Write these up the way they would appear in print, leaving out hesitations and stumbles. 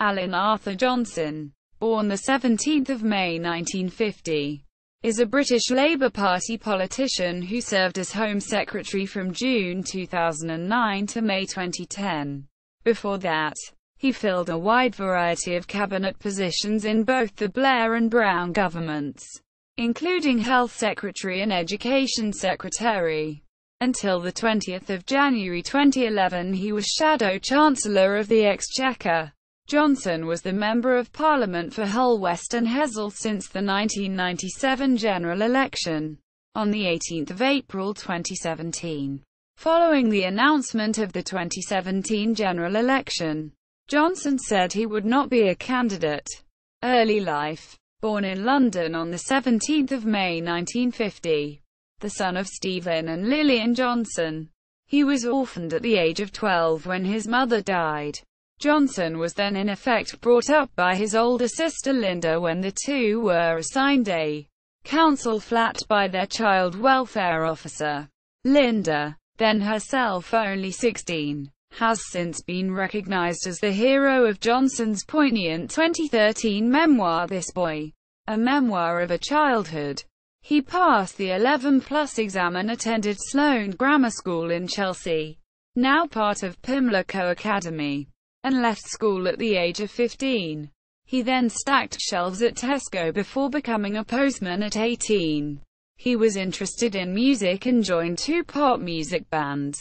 Alan Arthur Johnson, born the 17th of May 1950, is a British Labour Party politician who served as Home Secretary from June 2009 to May 2010. Before that, he filled a wide variety of cabinet positions in both the Blair and Brown governments, including Health Secretary and Education Secretary. Until the 20th of January 2011 he was Shadow Chancellor of the Exchequer. Johnson was the Member of Parliament for Hull West and Hessle since the 1997 general election, on 18 April 2017. Following the announcement of the 2017 general election, Johnson said he would not be a candidate. Early life. Born in London on 17 May 1950, the son of Stephen and Lillian Johnson, he was orphaned at the age of 12 when his mother died. Johnson was then in effect brought up by his older sister Linda when the two were assigned a council flat by their child welfare officer. Linda, then herself only 16, has since been recognized as the hero of Johnson's poignant 2013 memoir This Boy, a memoir of a childhood. He passed the 11+ exam and attended Sloane Grammar School in Chelsea, now part of Pimlico Academy, and left school at the age of 15. He then stacked shelves at Tesco before becoming a postman at 18. He was interested in music and joined two pop music bands.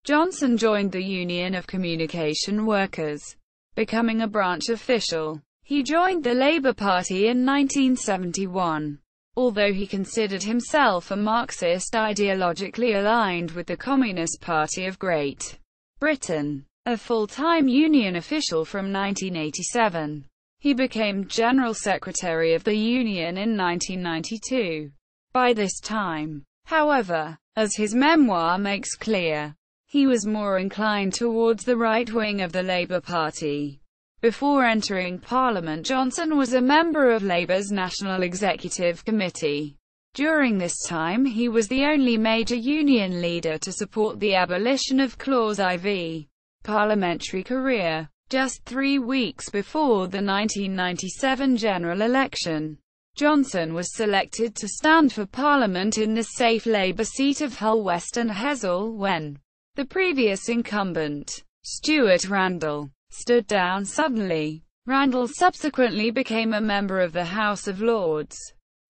Johnson joined the Union of Communication Workers, becoming a branch official. He joined the Labour Party in 1971. Although he considered himself a Marxist, ideologically aligned with the Communist Party of Great Britain. A full-time union official from 1987, he became General Secretary of the Union in 1992. By this time, however, as his memoir makes clear, he was more inclined towards the right wing of the Labour Party. Before entering Parliament, Johnson was a member of Labour's National Executive Committee. During this time he was the only major union leader to support the abolition of Clause IV. Parliamentary career. Just 3 weeks before the 1997 general election, Johnson was selected to stand for Parliament in the safe Labour seat of Hull West and Hessle when the previous incumbent, Stuart Randall, stood down suddenly. Randall subsequently became a member of the House of Lords.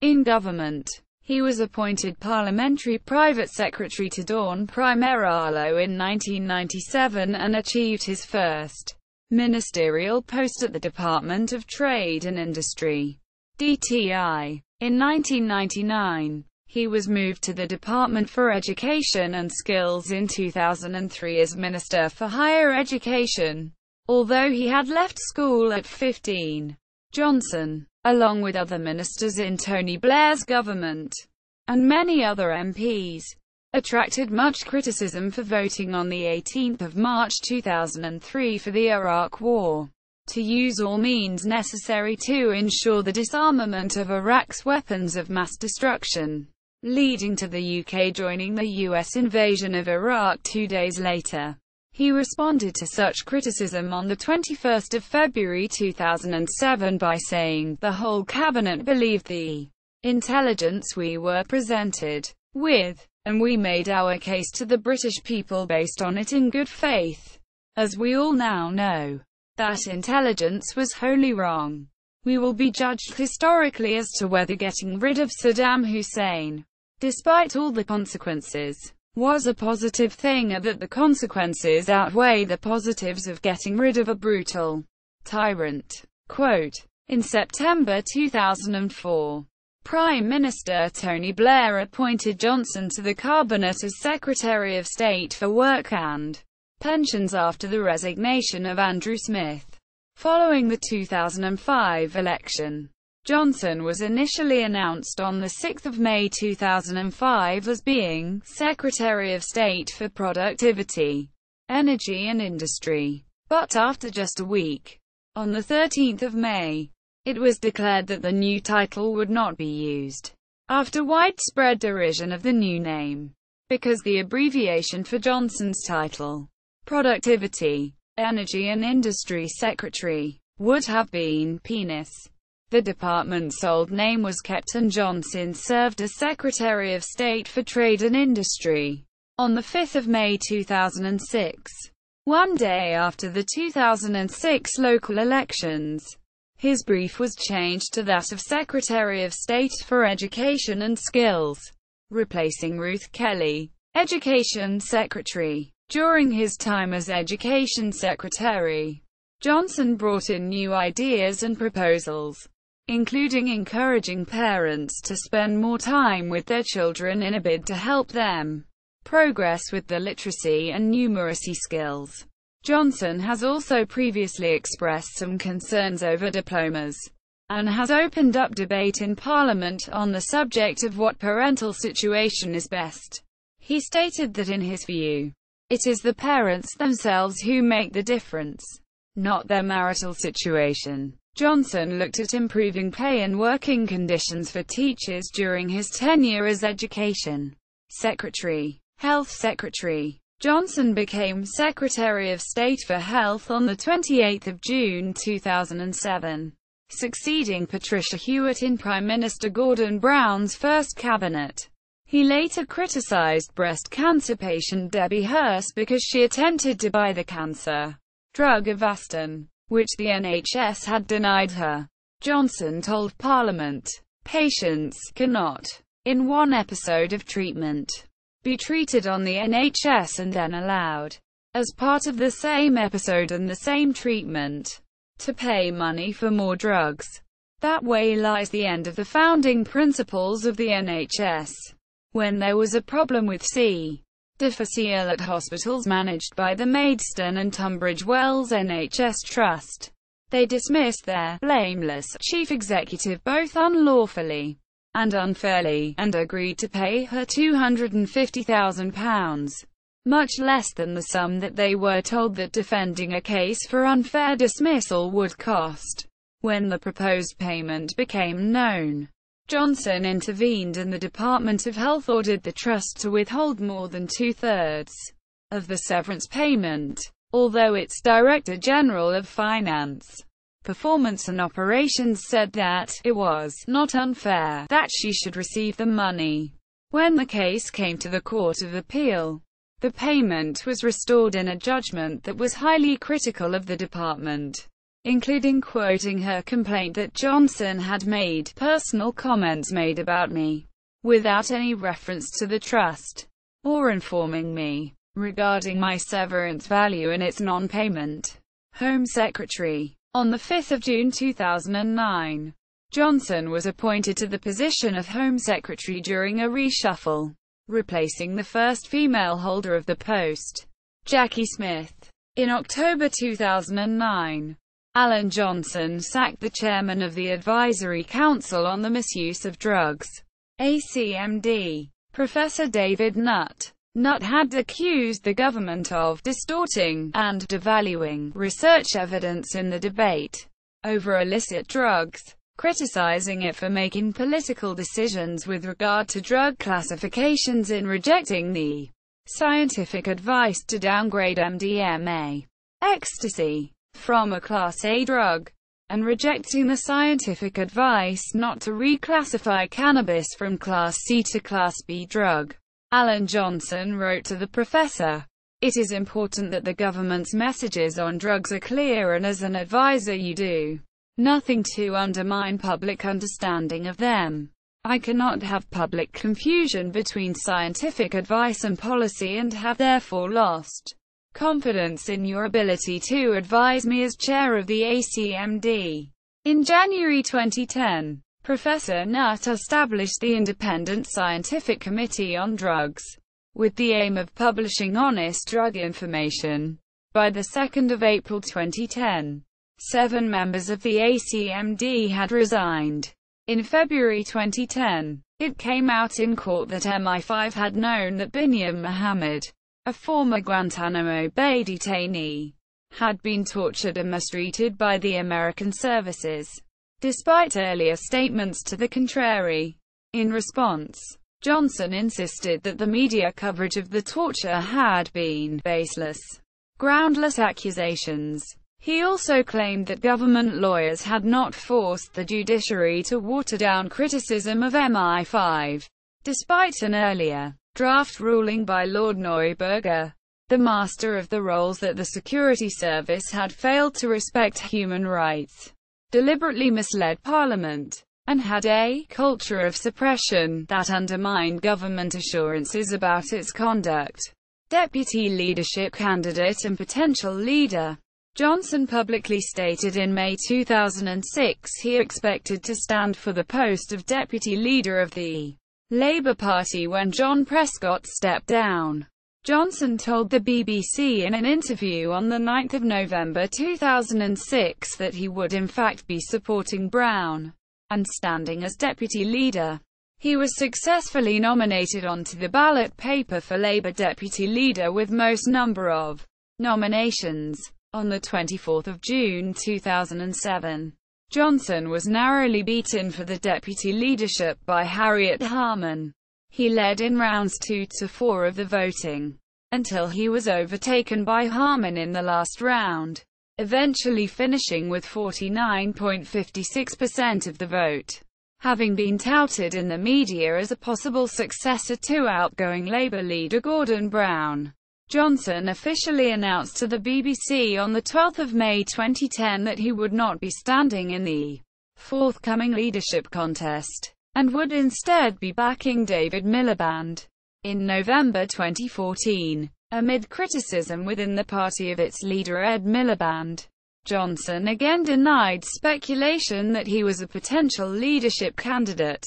In government, he was appointed Parliamentary Private Secretary to Dawn Primeralo in 1997 and achieved his first ministerial post at the Department of Trade and Industry, DTI. In 1999, he was moved to the Department for Education and Skills in 2003 as Minister for Higher Education. Although he had left school at 15, Johnson, along with other ministers in Tony Blair's government, and many other MPs, attracted much criticism for voting on the 18th of March 2003 for the Iraq War, to use all means necessary to ensure the disarmament of Iraq's weapons of mass destruction, leading to the UK joining the US invasion of Iraq 2 days later. He responded to such criticism on 21 February 2007 by saying, "The whole cabinet believed the intelligence we were presented with, and we made our case to the British people based on it in good faith. As we all now know, that intelligence was wholly wrong. We will be judged historically as to whether getting rid of Saddam Hussein, despite all the consequences, was a positive thing, or that the consequences outweigh the positives of getting rid of a brutal tyrant." Quote. In September 2004, Prime Minister Tony Blair appointed Johnson to the cabinet as Secretary of State for Work and Pensions after the resignation of Andrew Smith. Following the 2005 election, Johnson was initially announced on 6 May 2005 as being Secretary of State for Productivity, Energy and Industry. But after just a week, on 13 May, it was declared that the new title would not be used, after widespread derision of the new name, because the abbreviation for Johnson's title, Productivity, Energy and Industry Secretary, would have been penis. The department's old name was kept and Johnson served as Secretary of State for Trade and Industry. On 5 May 2006, one day after the 2006 local elections, his brief was changed to that of Secretary of State for Education and Skills, replacing Ruth Kelly, Education Secretary. During his time as Education Secretary, Johnson brought in new ideas and proposals, including encouraging parents to spend more time with their children in a bid to help them progress with their literacy and numeracy skills. Johnson has also previously expressed some concerns over diplomas, and has opened up debate in Parliament on the subject of what parental situation is best. He stated that in his view, it is the parents themselves who make the difference, not their marital situation. Johnson looked at improving pay and working conditions for teachers during his tenure as Education Secretary. Health Secretary. Johnson became Secretary of State for Health on 28 June 2007, succeeding Patricia Hewitt in Prime Minister Gordon Brown's first cabinet. He later criticized breast cancer patient Debbie Hurst because she attempted to buy the cancer drug Avastin, which the NHS had denied her. Johnson told Parliament, "Patients cannot, in one episode of treatment, be treated on the NHS and then allowed, as part of the same episode and the same treatment, to pay money for more drugs. That way lies the end of the founding principles of the NHS. When there was a problem with C. difficile at hospitals managed by the Maidstone and Tunbridge Wells NHS Trust, they dismissed their blameless chief executive both unlawfully and unfairly, and agreed to pay her £250,000, much less than the sum that they were told that defending a case for unfair dismissal would cost. When the proposed payment became known, Johnson intervened and the Department of Health ordered the trust to withhold more than two-thirds of the severance payment, although its Director General of Finance, Performance and Operations said that it was not unfair that she should receive the money. When the case came to the Court of Appeal, the payment was restored in a judgment that was highly critical of the department, including quoting her complaint that Johnson had made personal comments made about me, without any reference to the trust, or informing me regarding my severance value and its non-payment. Home Secretary. On 5 June 2009, Johnson was appointed to the position of Home Secretary during a reshuffle, replacing the first female holder of the post, Jackie Smith. In October 2009, Alan Johnson sacked the chairman of the Advisory Council on the Misuse of Drugs, ACMD, Professor David Nutt. Nutt had accused the government of distorting and devaluing research evidence in the debate over illicit drugs, criticizing it for making political decisions with regard to drug classifications in rejecting the scientific advice to downgrade MDMA, ecstasy, from a Class A drug, and rejecting the scientific advice not to reclassify cannabis from Class C to Class B drug. Alan Johnson wrote to the professor, "It is important that the government's messages on drugs are clear, and as an advisor you do nothing to undermine public understanding of them. I cannot have public confusion between scientific advice and policy and have therefore lost confidence in your ability to advise me as chair of the ACMD." In January 2010, Professor Nutt established the Independent Scientific Committee on Drugs, with the aim of publishing honest drug information. By the 2nd of April 2010, 7 members of the ACMD had resigned. In February 2010, it came out in court that MI5 had known that Binyam Mohammed, a former Guantanamo Bay detainee, had been tortured and mistreated by the American services, despite earlier statements to the contrary. In response, Johnson insisted that the media coverage of the torture had been baseless, groundless accusations. He also claimed that government lawyers had not forced the judiciary to water down criticism of MI5, despite an earlier draft ruling by Lord Neuberger, the Master of the Rolls, that the security service had failed to respect human rights, deliberately misled Parliament, and had a culture of suppression that undermined government assurances about its conduct. Deputy leadership candidate and potential leader Johnson publicly stated in May 2006 he expected to stand for the post of deputy leader of the Labour Party when John Prescott stepped down. Johnson told the BBC in an interview on 9 November 2006 that he would in fact be supporting Brown and standing as deputy leader. He was successfully nominated onto the ballot paper for Labour deputy leader with most number of nominations. On 24 June 2007, Johnson was narrowly beaten for the deputy leadership by Harriet Harman. He led in rounds 2 to 4 of the voting, until he was overtaken by Harman in the last round, eventually finishing with 49.56% of the vote. Having been touted in the media as a possible successor to outgoing Labour leader Gordon Brown, Johnson officially announced to the BBC on 12 May 2010 that he would not be standing in the forthcoming leadership contest, and would instead be backing David Miliband. In November 2014, amid criticism within the party of its leader Ed Miliband, Johnson again denied speculation that he was a potential leadership candidate,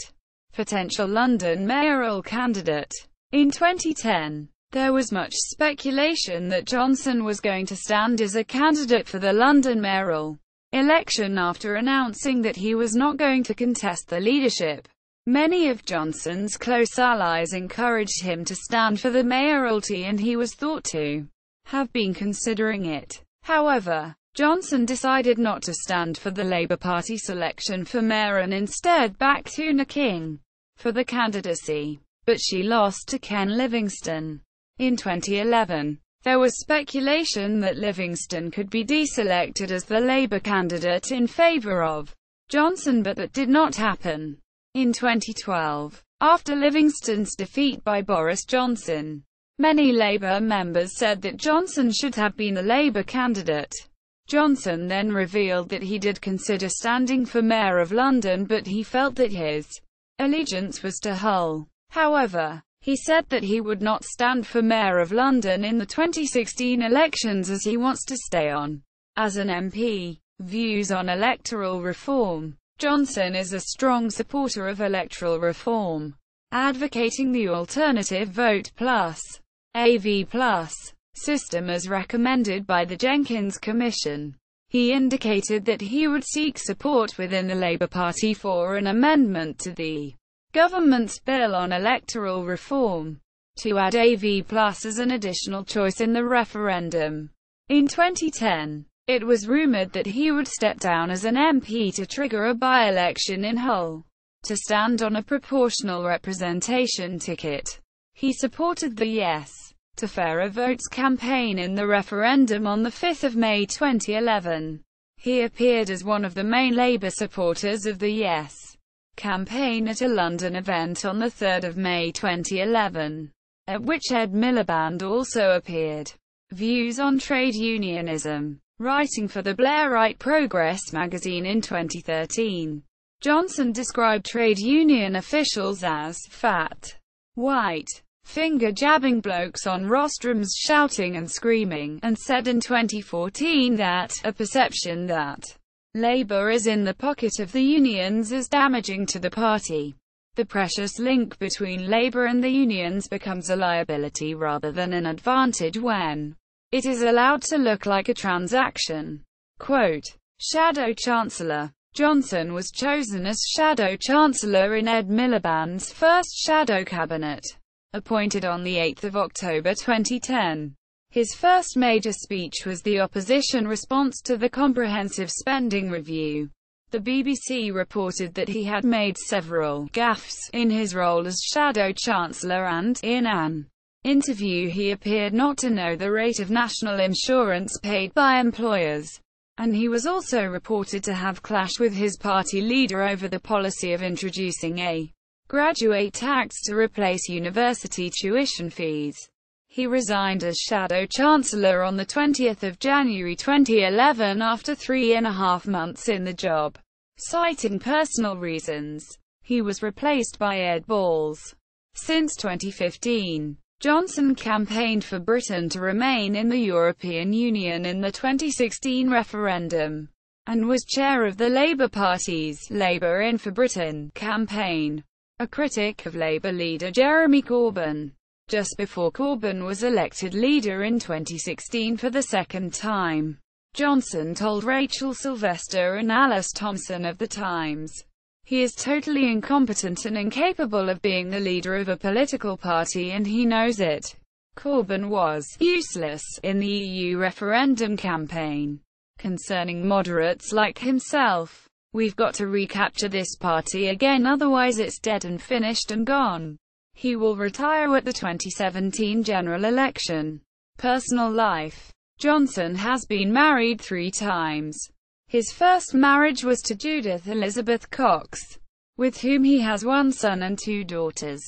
potential London mayoral candidate. In 2010, there was much speculation that Johnson was going to stand as a candidate for the London mayoral election after announcing that he was not going to contest the leadership. Many of Johnson's close allies encouraged him to stand for the mayoralty, and he was thought to have been considering it. However, Johnson decided not to stand for the Labour Party selection for mayor and instead backed Una King for the candidacy, but she lost to Ken Livingstone. In 2011, there was speculation that Livingstone could be deselected as the Labour candidate in favour of Johnson, but that did not happen. In 2012, after Livingstone's defeat by Boris Johnson, many Labour members said that Johnson should have been the Labour candidate. Johnson then revealed that he did consider standing for Mayor of London, but he felt that his allegiance was to Hull. However, he said that he would not stand for Mayor of London in the 2016 elections as he wants to stay on as an MP. Views on electoral reform. Johnson is a strong supporter of electoral reform, advocating the alternative Vote Plus (AV Plus) system as recommended by the Jenkins Commission. He indicated that he would seek support within the Labour Party for an amendment to the government's bill on electoral reform, to add AV Plus as an additional choice in the referendum. In 2010, it was rumoured that he would step down as an MP to trigger a by-election in Hull, to stand on a proportional representation ticket. He supported the Yes to Fairer Votes campaign in the referendum on 5 May 2011. He appeared as one of the main Labour supporters of the Yes campaign at a London event on 3 May 2011, at which Ed Miliband also appeared. Views on trade unionism. Writing for the Blairite Progress magazine in 2013, Johnson described trade union officials as fat, white, finger-jabbing blokes on rostrums shouting and screaming, and said in 2014 that a perception that Labour is in the pocket of the unions is damaging to the party. The precious link between Labour and the unions becomes a liability rather than an advantage when it is allowed to look like a transaction. Quote, Shadow Chancellor. Johnson was chosen as Shadow Chancellor in Ed Miliband's first Shadow Cabinet, appointed on 8 October 2010. His first major speech was the opposition response to the Comprehensive Spending Review. The BBC reported that he had made several gaffes in his role as Shadow Chancellor and, in an interview, he appeared not to know the rate of national insurance paid by employers. and he was also reported to have clashed with his party leader over the policy of introducing a graduate tax to replace university tuition fees. He resigned as Shadow Chancellor on 20 January 2011 after 3.5 months in the job, citing personal reasons. He was replaced by Ed Balls. Since 2015, Johnson campaigned for Britain to remain in the European Union in the 2016 referendum, and was chair of the Labour Party's Labour in for Britain campaign, a critic of Labour leader Jeremy Corbyn. Just before Corbyn was elected leader in 2016 for the second time, Johnson told Rachel Sylvester and Alice Thompson of The Times, "He is totally incompetent and incapable of being the leader of a political party, and he knows it." Corbyn was useless in the EU referendum campaign. Concerning moderates like himself, "We've got to recapture this party again, otherwise it's dead and finished and gone." He will retire at the 2017 general election. Personal life. Johnson has been married 3 times. His first marriage was to Judith Elizabeth Cox, with whom he has 1 son and 2 daughters.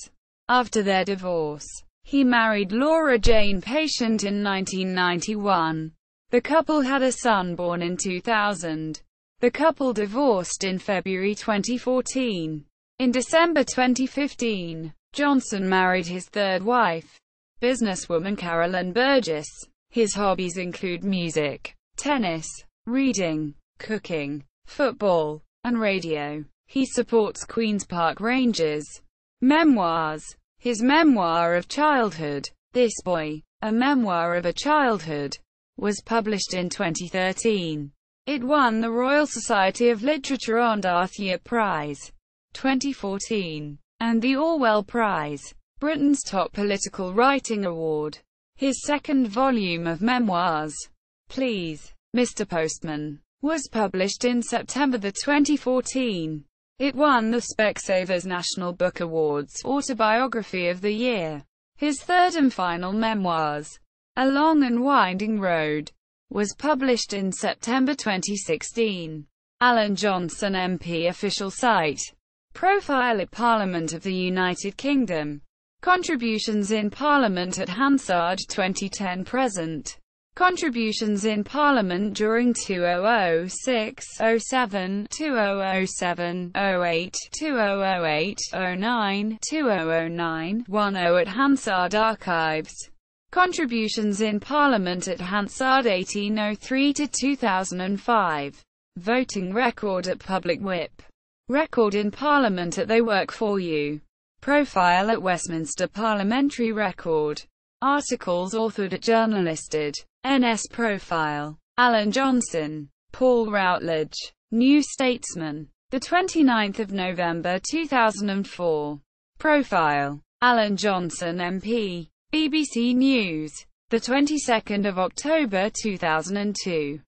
After their divorce, he married Laura Jane Patient in 1991. The couple had a son born in 2000. The couple divorced in February 2014. In December 2015, Johnson married his 3rd wife, businesswoman Carolyn Burgess. His hobbies include music, tennis, reading, cooking, football, and radio. He supports Queen's Park Rangers. Memoirs. His memoir of childhood, This Boy, A Memoir of a Childhood, was published in 2013. It won the Royal Society of Literature and Art Year Prize, 2014, and the Orwell Prize, Britain's top political writing award. His 2nd volume of memoirs, Please, Mr. Postman, was published in September 2014. It won the Specsavers National Book Awards Autobiography of the Year. His 3rd and final memoirs, A Long and Winding Road, was published in September 2016. Alan Johnson MP official site. Profile at Parliament of the United Kingdom. Contributions in Parliament at Hansard 2010-present. Contributions in Parliament during 2006-07, 2007-08, 2008-09, 2009-10 at Hansard Archives. Contributions in Parliament at Hansard 1803-2005. Voting record at Public Whip. Record in Parliament at They Work For You. Profile at Westminster Parliamentary Record. Articles authored at Journalisted. NS Profile. Alan Johnson. Paul Routledge. New Statesman. 29 November 2004. Profile. Alan Johnson MP. BBC News. 22 October 2002.